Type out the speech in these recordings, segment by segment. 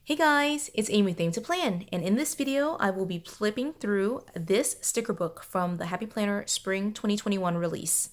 Hey guys, it's Amy with Aim to Plan, and in this video, I will be flipping through this sticker book from the Happy Planner Spring 2021 release.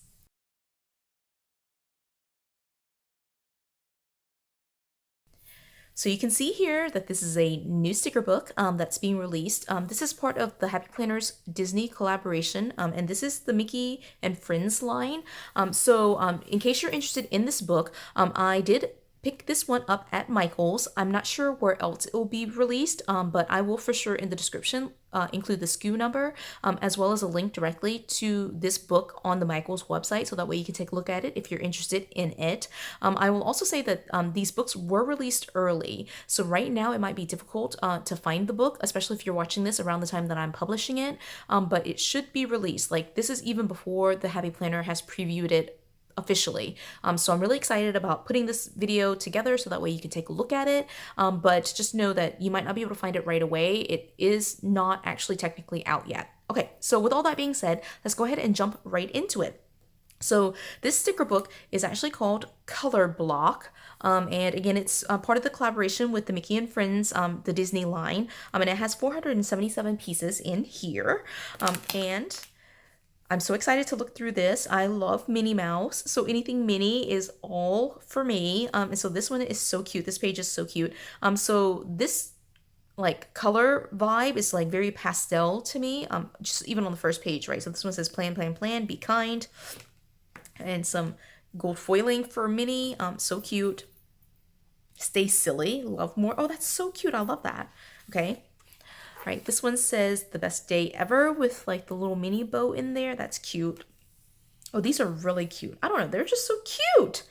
So you can see here that this is a new sticker book that's being released. This is part of the Happy Planners Disney collaboration, and this is the Mickey and Friends line. In case you're interested in this book, I did pick this one up at Michael's. I'm not sure where else it will be released, but I will for sure in the description include the SKU number as well as a link directly to this book on the Michael's website, so that way you can take a look at it if you're interested in it. I will also say that these books were released early, so right now it might be difficult to find the book, especially if you're watching this around the time that I'm publishing it, but it should be released. Like, this is even before the Happy Planner has previewed it officially. So I'm really excited about putting this video together so that way you can take a look at it. But just know that you might not be able to find it right away. It is not actually technically out yet. Okay, so with all that being said, let's go ahead and jump right into it. So this sticker book is actually called Color Block. And again, it's part of the collaboration with the Mickey and Friends, the Disney line. And it has 477 pieces in here. And I'm so excited to look through this. I love Minnie Mouse, so anything Minnie is all for me. And so this one is so cute. This page is so cute. So this like color vibe is like very pastel to me. Just even on the first page, right? So this one says plan, plan, plan, be kind, and some gold foiling for Minnie. So cute. Stay silly, love more. Oh, that's so cute. I love that. Okay. Right, this one says the best day ever with like the little mini bow in there. That's cute. Oh, these are really cute. I don't know, they're just so cute.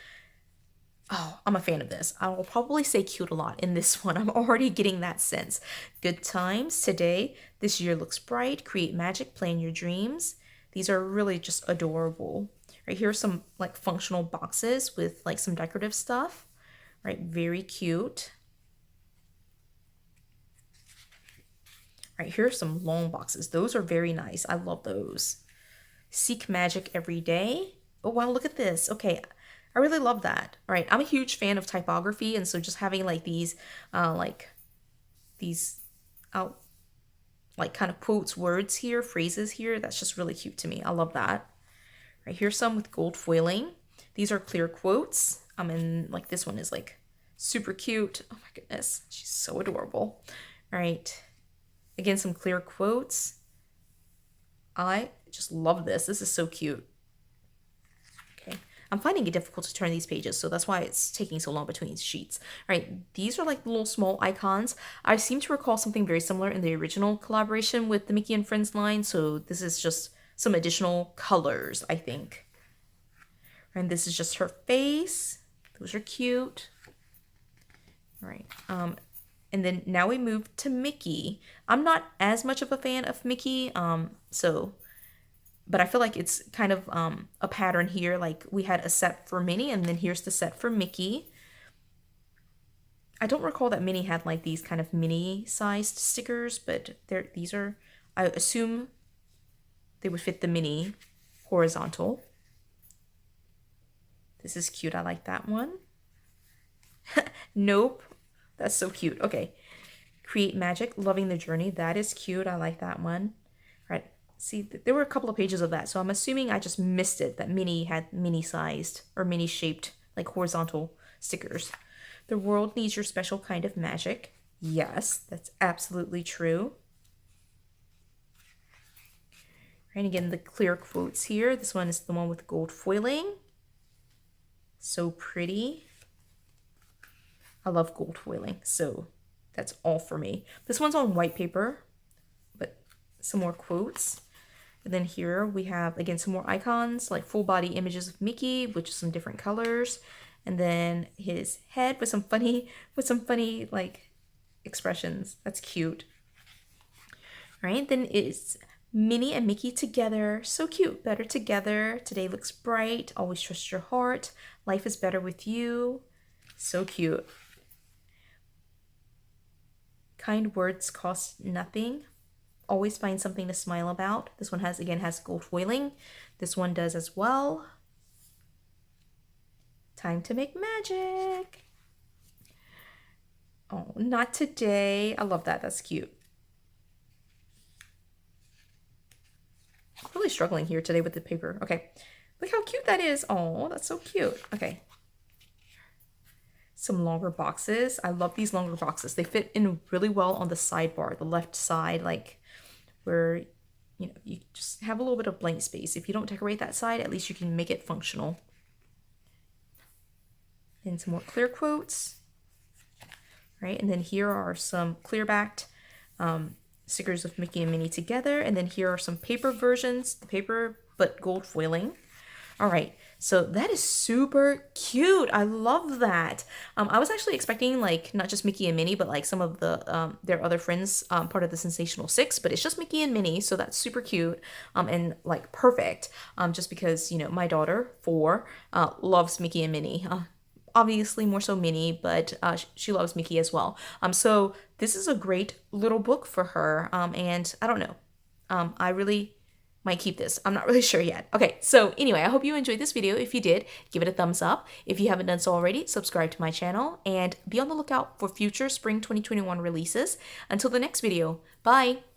Oh, I'm a fan of this. I will probably say cute a lot in this one. I'm already getting that sense. Good times today. This year looks bright. Create magic, plan your dreams. These are really just adorable. Right, here are some like functional boxes with like some decorative stuff. Right, very cute. Right, here are some long boxes. Those are very nice. I love those. Seek magic every day. Oh, wow, look at this. Okay, I really love that. All right, I'm a huge fan of typography, and so just having like these, these out, like kind of quotes, words here, phrases here, that's just really cute to me. I love that. Right, here's some with gold foiling. These are clear quotes. And like this one is like super cute. Oh my goodness, she's so adorable. All right. Again, some clear quotes. I just love this. This is so cute. Okay. I'm finding it difficult to turn these pages, so that's why it's taking so long between sheets. All right, these are like little small icons. I seem to recall something very similar in the original collaboration with the Mickey and Friends line, so this is just some additional colors, I think. And this is just her face. Those are cute. All right. And then now we move to Mickey. I'm not as much of a fan of Mickey, but I feel like it's kind of a pattern here. Like we had a set for Minnie, and then here's the set for Mickey. I don't recall that Minnie had like these kind of mini-sized stickers, but these are, I assume they would fit the Minnie horizontal. This is cute. I like that one. Nope. That's so cute. Okay. Create magic, loving the journey. That is cute. I like that one. Right. See, there were a couple of pages of that, so I'm assuming I just missed it, that Minnie had mini-sized or mini-shaped, like horizontal stickers. The world needs your special kind of magic. Yes, that's absolutely true. And again, the clear quotes here. This one is the one with gold foiling. So pretty. I love gold foiling, so that's all for me. This one's on white paper, but some more quotes. And then here we have, again, some more icons, like full body images of Mickey, which is some different colors. And then his head with some funny like expressions. That's cute. All right, then it's Minnie and Mickey together. So cute. Better together. Today looks bright. Always trust your heart. Life is better with you. So cute. Kind words cost nothing. Always find something to smile about. This one has gold foiling. This one does as well. Time to make magic. Oh, not today. I love that. That's cute. I'm really struggling here today with the paper. Okay. Look how cute that is. Oh, that's so cute. Okay. Some longer boxes. I love these longer boxes. They fit in really well on the sidebar, the left side, like where, you know, you just have a little bit of blank space. If you don't decorate that side, at least you can make it functional. And some more clear quotes. Right, and then here are some clear backed stickers of Mickey and Minnie together. And then here are some paper versions, the paper but gold foiling. All right, so that is super cute. I love that. I was actually expecting like not just Mickey and Minnie, but like some of the their other friends, part of the Sensational Six. But it's just Mickey and Minnie, so that's super cute and like perfect. Just because, you know, my daughter 4 loves Mickey and Minnie. Obviously more so Minnie, but she loves Mickey as well. So this is a great little book for her. And I don't know. I really might keep this. I'm not really sure yet. Okay, so anyway, I hope you enjoyed this video. If you did, give it a thumbs up. If you haven't done so already, subscribe to my channel and be on the lookout for future spring 2021 releases. Until the next video, bye!